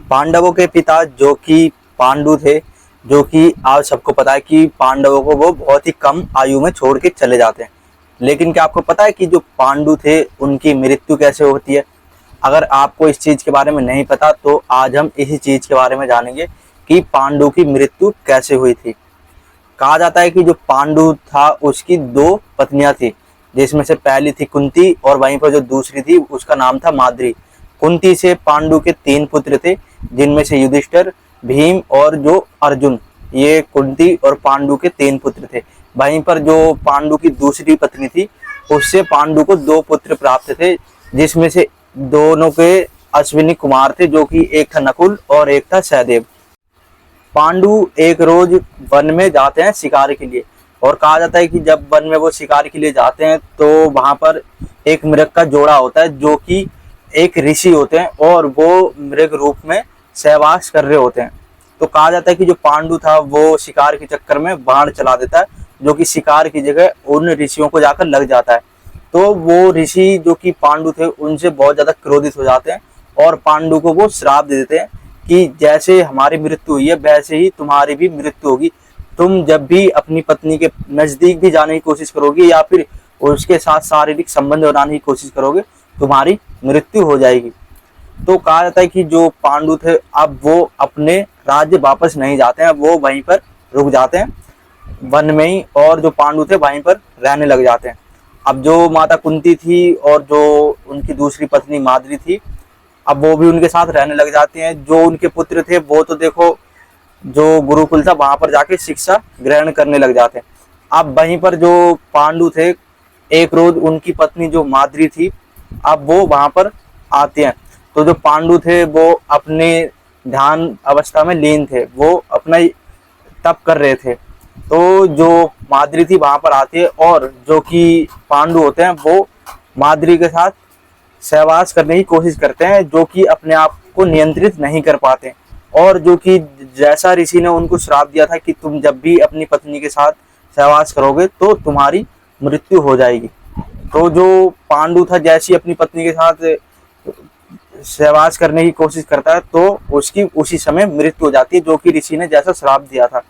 पांडवों के पिता जो कि पांडु थे, जो कि आप सबको पता है कि पांडवों को वो बहुत ही कम आयु में छोड़ के चले जाते हैं। लेकिन क्या आपको पता है कि जो पांडु थे उनकी मृत्यु कैसे होती है? अगर आपको इस चीज के बारे में नहीं पता तो आज हम इसी चीज के बारे में जानेंगे कि पांडु की मृत्यु कैसे हुई थी। कहा जाता है कि जो पांडु था उसकी दो पत्नियां थी, जिसमें से पहली थी कुंती और वहीं पर जो दूसरी थी उसका नाम था माद्री। कुंती से पांडु के 3 पुत्र थे, जिनमें से युधिष्ठिर, भीम और जो अर्जुन, ये कुंती और पांडु के 3 पुत्र थे। वहीं पर जो पांडु की दूसरी पत्नी थी उससे पांडु को 2 पुत्र प्राप्त थे, जिसमें से दोनों के अश्विनी कुमार थे, जो कि एक था नकुल और एक था सहदेव। पांडु एक रोज वन में जाते हैं शिकार के लिए, और कहा जाता है कि जब वन में वो शिकार के लिए जाते हैं तो वहां पर एक मृग का जोड़ा होता है, जो कि एक ऋषि होते हैं और वो मृग रूप में सहवास कर रहे होते हैं। तो कहा जाता है कि जो पांडु था वो शिकार के चक्कर में बाण चला देता है, जो कि शिकार की जगह उन ऋषियों को जाकर लग जाता है। तो वो ऋषि जो कि पांडु थे उनसे बहुत ज्यादा क्रोधित हो जाते हैं और पांडु को वो श्राप दे देते हैं कि जैसे हमारी मृत्यु हुई है वैसे ही तुम्हारी भी मृत्यु होगी। तुम जब भी अपनी पत्नी के नजदीक भी जाने की कोशिश करोगे या फिर उसके साथ शारीरिक संबंध बनाने की कोशिश करोगे, तुम्हारी मृत्यु हो जाएगी। तो कहा जाता है कि जो पांडु थे अब वो अपने राज्य वापस नहीं जाते हैं, वो वहीं पर रुक जाते हैं वन में ही, और जो पांडु थे वहीं पर रहने लग जाते हैं। अब जो माता कुंती थी और जो उनकी दूसरी पत्नी माद्री थी, अब वो भी उनके साथ रहने लग जाते हैं। जो उनके पुत्र थे वो तो देखो जो गुरुकुल था वहां पर जाके शिक्षा ग्रहण करने लग जाते हैं। अब वहीं पर जो पांडु थे, एक रोज उनकी पत्नी जो माद्री थी अब वो वहां पर आते हैं। तो जो पांडु थे वो अपने ध्यान अवस्था में लीन थे, वो अपना तप कर रहे थे। तो जो माद्री थी वहां पर आती है और जो कि पांडु होते हैं वो माद्री के साथ सहवास करने की कोशिश करते हैं, जो कि अपने आप को नियंत्रित नहीं कर पाते। और जो कि जैसा ऋषि ने उनको श्राप दिया था कि तुम जब भी अपनी पत्नी के साथ सहवास करोगे तो तुम्हारी मृत्यु हो जाएगी। तो जो पांडु था जैसी अपनी पत्नी के साथ सहवास करने की कोशिश करता है तो उसकी उसी समय मृत्यु हो जाती है, जो कि ऋषि ने जैसा श्राप दिया था।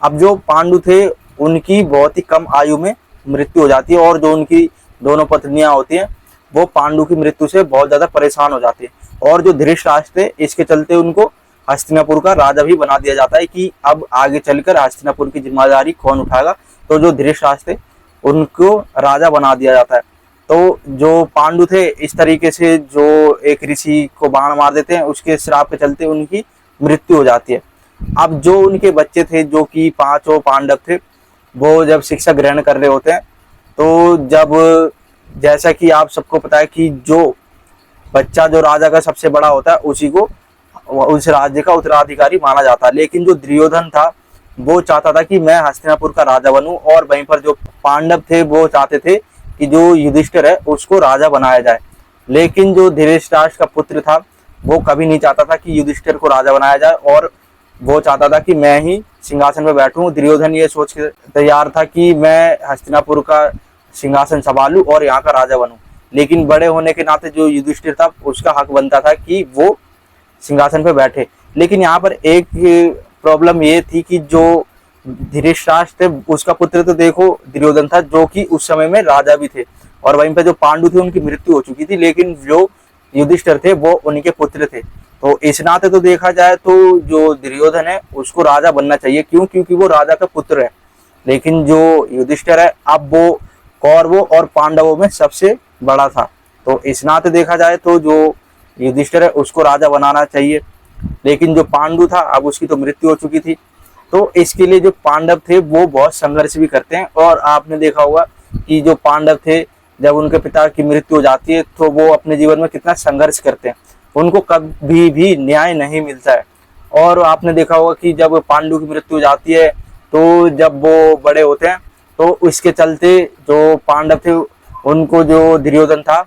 अब जो पांडु थे उनकी बहुत ही कम आयु में मृत्यु हो जाती है, और जो उनकी दोनों पत्नियां होती हैं वो पांडु की मृत्यु से बहुत ज्यादा परेशान हो जाती है। और जो धृतराष्ट्र थे इसके चलते उनको हस्तिनापुर का राजा भी बना दिया जाता है कि अब आगे चलकर हस्तिनापुर की जिम्मेदारी कौन उठाएगा। तो जो धृतराष्ट्र थे उनको राजा बना दिया जाता है। तो जो पांडु थे इस तरीके से जो एक ऋषि को बाण मार देते हैं, उसके श्राप के चलते उनकी मृत्यु हो जाती है। अब जो उनके बच्चे थे जो कि 5 पांडव थे, वो जब शिक्षा ग्रहण कर रहे होते हैं तो जब जैसा कि आप सबको पता है कि जो बच्चा जो राजा का सबसे बड़ा होता है उसी को उस राज्य का उत्तराधिकारी माना जाता है। लेकिन जो दुर्योधन था वो चाहता था कि मैं हस्तिनापुर का राजा बनूं, और वहीं पर जो पांडव थे वो चाहते थे कि जो युधिष्ठिर है उसको राजा बनाया जाए। लेकिन जो धृतराष्ट्र का पुत्र था वो कभी नहीं चाहता था कि युधिष्ठिर को राजा बनाया जाए, और वो चाहता था कि मैं ही सिंहासन पर बैठूं। दुर्योधन ये सोच के तैयार था कि मैं हस्तिनापुर का सिंहासन संभालूं और यहाँ का राजा बनूं। लेकिन बड़े होने के नाते जो युधिष्ठिर था उसका हक बनता था कि वो सिंहासन पर बैठे। लेकिन यहाँ पर एक प्रॉब्लम ये थी कि जो धृतराष्ट्र थे उसका पुत्र तो देखो दुर्योधन था, जो कि उस समय में राजा भी थे, और वहीं पे जो पांडु थे उनकी मृत्यु हो चुकी थी, लेकिन जो युधिष्ठिर थे वो उनके पुत्र थे। तो इस नाते तो देखा जाए तो जो दुर्योधन है उसको राजा बनना चाहिए, क्यों? क्योंकि वो राजा का पुत्र है। लेकिन जो युधिष्ठिर है अब वो कौरवों और पांडवों में सबसे बड़ा था, तो इस नाते देखा जाए तो जो युधिष्ठिर है उसको राजा बनाना चाहिए। लेकिन जो पांडु था अब उसकी तो मृत्यु हो चुकी थी। तो इसके लिए जो पांडव थे वो बहुत संघर्ष भी करते हैं, और आपने देखा होगा कि जो पांडव थे जब उनके पिता की मृत्यु हो जाती है तो वो अपने जीवन में कितना संघर्ष करते हैं, उनको कभी भी न्याय नहीं मिलता है। और आपने देखा होगा कि जब पांडु की मृत्यु हो जाती है तो जब वो बड़े होते हैं तो उसके चलते जो पांडव थे उनको जो दुर्योधन था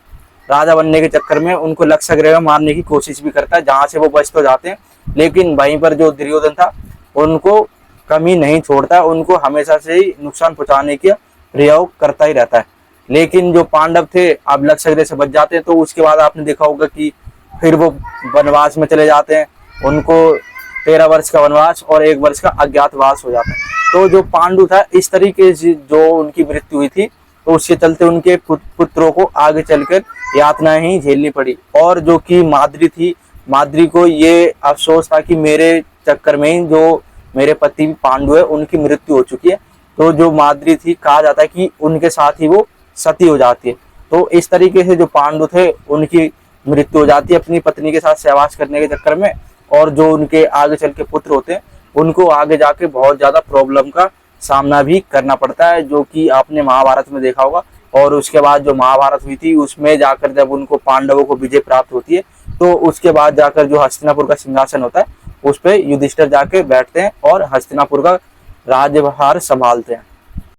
राजा बनने के चक्कर में उनको लक्षगृह में मारने की कोशिश भी करता है, जहां से वो बच तो जाते हैं। लेकिन वहीं पर जो दुर्योधन था उनको कमी नहीं छोड़ता, उनको हमेशा से ही नुकसान पहुंचाने का प्रयोग करता ही रहता है। लेकिन जो पांडव थे अब लक्षगृह से बच जाते हैं, तो उसके बाद आपने देखा होगा कि फिर वो वनवास में चले जाते हैं। उनको 13 वर्ष का वनवास और 1 वर्ष का अज्ञातवास हो जाता है। तो जो पांडु था, इस तरीके से जो उनकी मृत्यु हुई थी, तो उसके चलते उनके पुत्रों को आगे चलकर यातनाएं ही झेलनी पड़ी। और जो कि माद्री थी, माद्री को ये अफसोस था कि मेरे चक्कर में ही जो मेरे पति पांडु है उनकी मृत्यु हो चुकी है। तो जो माद्री थी, कहा जाता है कि उनके साथ ही वो सती हो जाती है। तो इस तरीके से जो पांडु थे उनकी मृत्यु हो जाती है अपनी पत्नी के साथ सहवास करने के चक्कर में। और जो उनके आगे चल के पुत्र होते हैं उनको आगे जाके बहुत ज्यादा प्रॉब्लम का सामना भी करना पड़ता है, जो कि आपने महाभारत में देखा होगा। और उसके बाद जो महाभारत हुई थी उसमें जाकर जब उनको पांडवों को विजय प्राप्त होती है, तो उसके बाद जाकर जो हस्तिनापुर का सिंहासन होता है उस पर युधिष्ठिर जाके बैठते हैं और हस्तिनापुर का राज्यभार संभालते हैं।